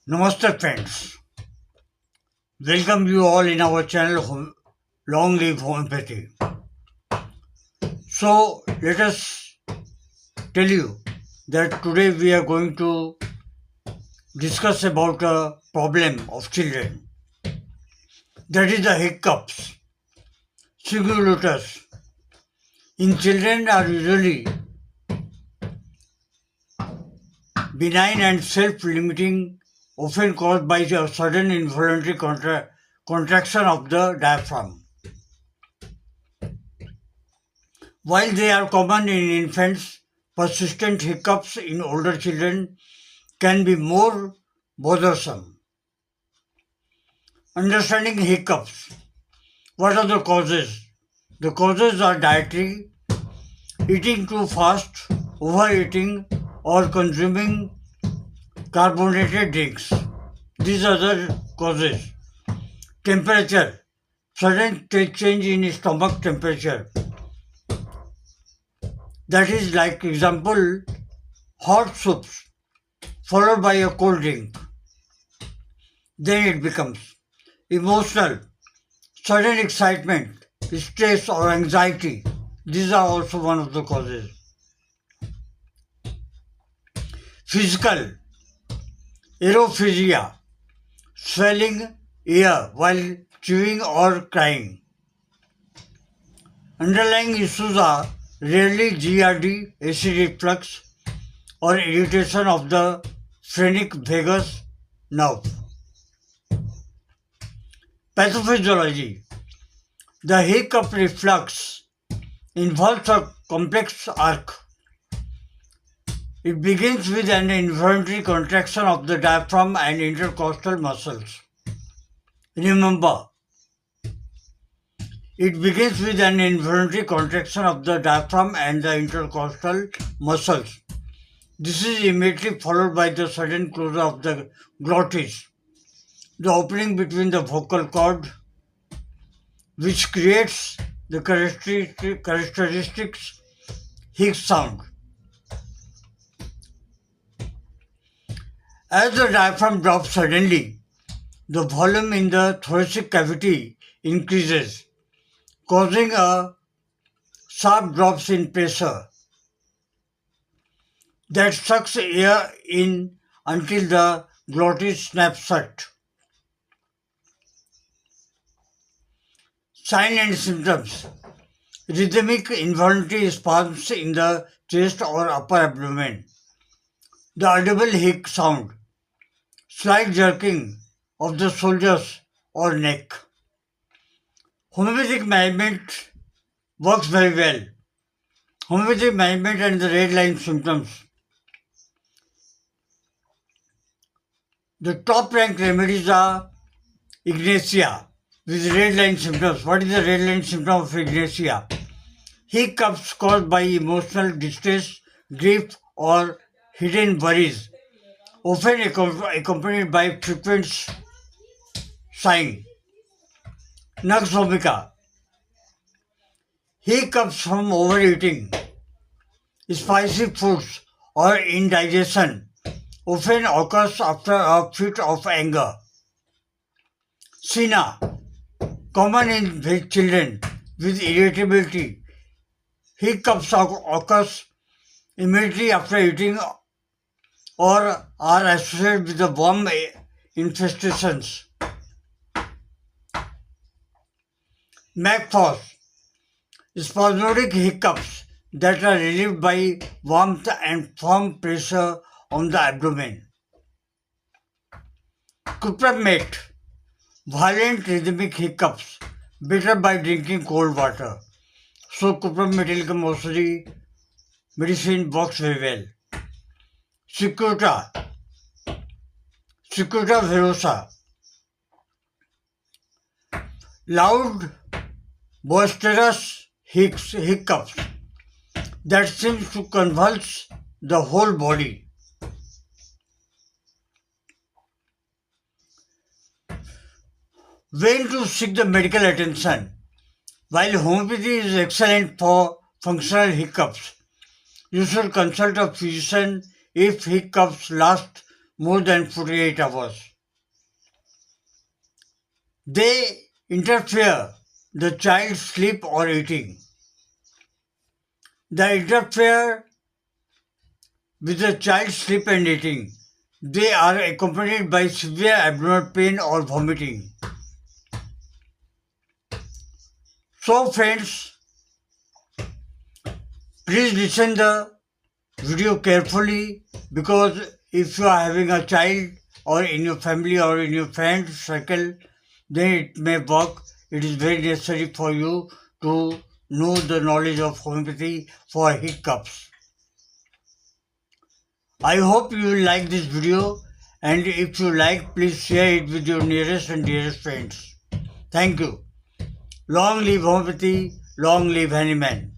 Namaste friends, welcome you all in our channel Long Live Homeopathy. So let us tell you that today we are going to discuss about a problem of children, that is the hiccups, singulatus. In children are usually benign and self-limiting, often caused by a sudden involuntary contraction of the diaphragm. While they are common in infants, persistent hiccups in older children can be more bothersome. Understanding hiccups. What are the causes? The causes are dietary, eating too fast, overeating, or consuming carbonated drinks. These are the causes. Temperature. Sudden change in stomach temperature. That is like example, hot soups followed by a cold drink. Then it becomes emotional, sudden excitement, stress or anxiety. These are also one of the causes. Physical, aerophagia, swelling ear while chewing or crying. Underlying issues are rarely GRD, acid reflux, or irritation of the phrenic vagus nerve. Pathophysiology. The hiccup reflux involves a complex arc. It begins with an involuntary contraction of the diaphragm and intercostal muscles. Remember, it begins with an involuntary contraction of the diaphragm and the intercostal muscles. This is immediately followed by the sudden closure of the glottis, the opening between the vocal cord, which creates the characteristics hic sound. As the diaphragm drops suddenly, the volume in the thoracic cavity increases, causing a sharp drops in pressure that sucks air in until the glottis snaps shut. Sign and symptoms. Rhythmic involuntary spasms in the chest or upper abdomen. The audible hic sound. Slight jerking of the shoulders or neck. Homeopathic management works very well. Homeopathic management and the red line symptoms. The top ranked remedies are Ignatia with red line symptoms. What is the red line symptom of Ignatia? Hiccups caused by emotional distress, grief, or hidden worries, often accompanied by frequent sighing. Nux vomica. Hiccups from overeating, spicy foods, or indigestion often occurs after a fit of anger. Sina, common in children with irritability. Hiccups occurs immediately after eating or are associated with the worm infestations. McFoss, spasmodic hiccups that are relieved by warmth and firm pressure on the abdomen. Cupromate, violent rhythmic hiccups, better by drinking cold water. So cupromethyl mostly medicine works very well. Cicuta, Cicuta verosa, loud boisterous hiccups that seems to convulse the whole body. When to seek the medical attention? While homeopathy is excellent for functional hiccups, you should consult a physician if hiccups last more than 48 hours. They interfere the child's sleep or eating. They interfere with the child's sleep and eating. They are accompanied by severe abdominal pain or vomiting. So friends, please listen the video carefully, because if you are having a child or in your family or in your friend circle, then it may work. It is very necessary for you to know the knowledge of homeopathy for hiccups. I hope you will like this video, and if you like, please share it with your nearest and dearest friends. Thank you. Long live homeopathy, long live Hanuman.